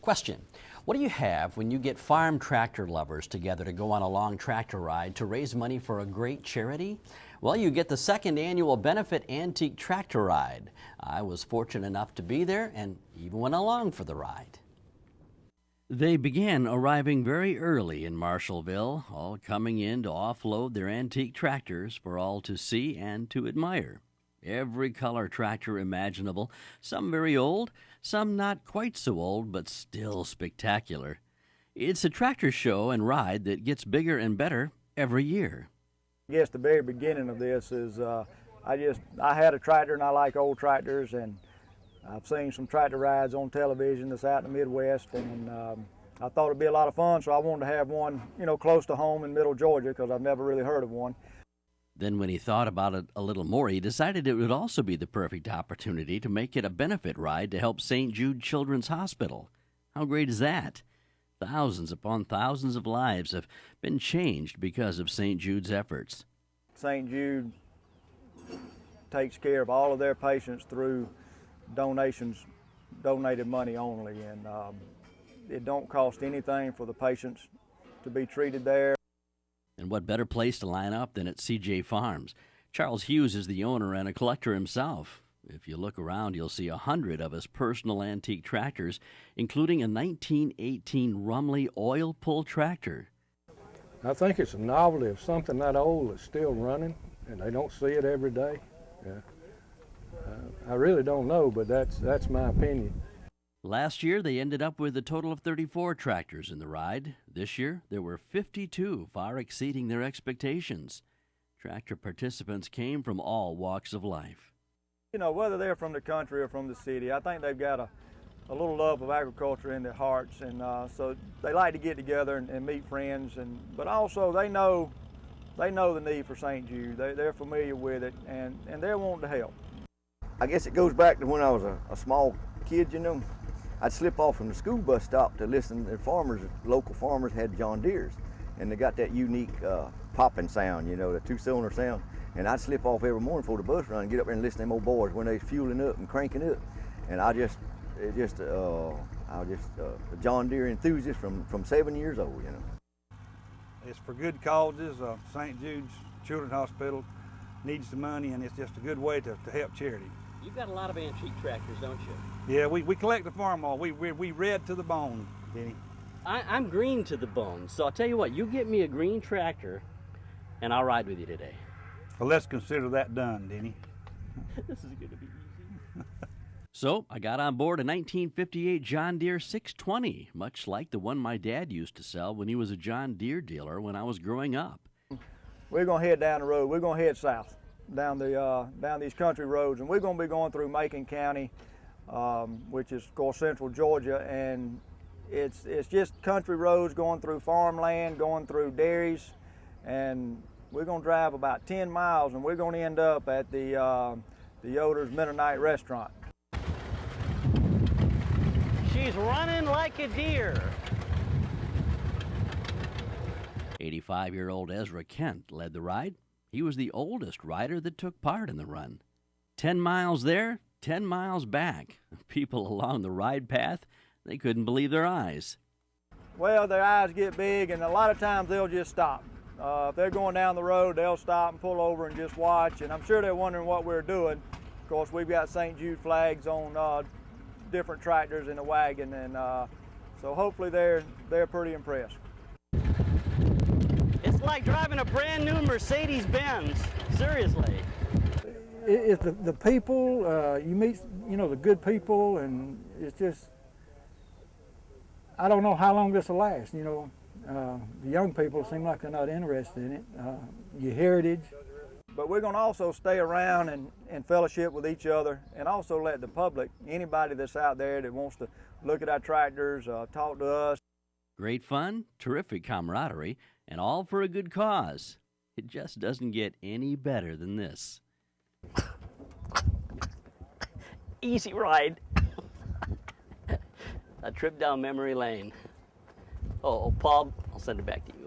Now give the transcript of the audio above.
Question: what do you have when you get farm tractor lovers together to go on a long tractor ride to raise money for a great charity? Well, you get the second annual benefit antique tractor ride. I was fortunate enough to be there and even went along for the ride. They began arriving very early in Marshallville, all coming in to offload their antique tractors for all to see and to admire. Every color tractor imaginable, some very old, some not quite so old, but still spectacular. It's a tractor show and ride that gets bigger and better every year. I guess the very beginning of this is I had a tractor and I like old tractors, and I've seen some tractor rides on television that's out in the Midwest, and I thought it'd be a lot of fun, so I wanted to have one, close to home in Middle Georgia, because I've never really heard of one. Then when he thought about it a little more, he decided it would also be the perfect opportunity to make it a benefit ride to help St. Jude Children's Hospital. How great is that? Thousands upon thousands of lives have been changed because of St. Jude's efforts. St. Jude takes care of all of their patients through donated money only, and it don't cost anything for the patients to be treated there. And what better place to line up than at CJ Farms? Charles Hughes is the owner and a collector himself. If you look around, you'll see 100 of his personal antique tractors, including a 1918 Rumley oil pull tractor. I think it's a novelty of something that old that's still running, and they don't see it every day. Yeah. I really don't know, but that's my opinion. Last year, they ended up with a total of 34 tractors in the ride. This year, there were 52, far exceeding their expectations. Tractor participants came from all walks of life. Whether they're from the country or from the city, I think they've got a little love of agriculture in their hearts, and so they like to get together and meet friends, but also they know the need for St. Jude. They're familiar with it, and they're wanting to help. I guess it goes back to when I was a small kid, I'd slip off from the school bus stop to listen to local farmers had John Deeres, and they got that unique popping sound, the 2-cylinder sound. And I'd slip off every morning before the bus run and get up there and listen to them old boys when they fueling up and cranking up. And I was just a John Deere enthusiast from 7 years old, It's for good causes. St. Jude's Children's Hospital needs the money, and it's just a good way to help charity. You've got a lot of antique tractors, don't you? Yeah, we collect the farm all. We red to the bone, Denny. I'm green to the bone, so I'll tell you what, you get me a green tractor, and I'll ride with you today. Well, let's consider that done, Denny. This is going to be easy. So I got on board a 1958 John Deere 620, much like the one my dad used to sell when he was a John Deere dealer when I was growing up. We're going to head down the road. We're going to head south down these country roads, and we're going to be going through Macon County, which is, of course, central Georgia, and it's just country roads going through farmland, going through dairies, and we're going to drive about 10 miles, and we're going to end up at the Yoder's Mennonite restaurant. She's running like a deer. 85-year-old Ezra Kent led the ride. He was the oldest rider that took part in the run. 10 miles there, 10 miles back. People along the ride path, they couldn't believe their eyes. Well, their eyes get big, and a lot of times they'll just stop. If they're going down the road, they'll stop and pull over and just watch, and I'm sure they're wondering what we're doing. Of course, we've got St. Jude flags on different tractors in the wagon, and so hopefully they're pretty impressed. It's like driving a brand new Mercedes-Benz, seriously. It's the people, you meet, the good people, and it's just, I don't know how long this will last, The young people seem like they're not interested in it, your heritage. But we're going to also stay around and fellowship with each other, and also let the public, anybody that's out there that wants to look at our tractors, talk to us. Great fun, terrific camaraderie, and all for a good cause. It just doesn't get any better than this. Easy ride. A trip down memory lane. Oh, Paul, I'll send it back to you.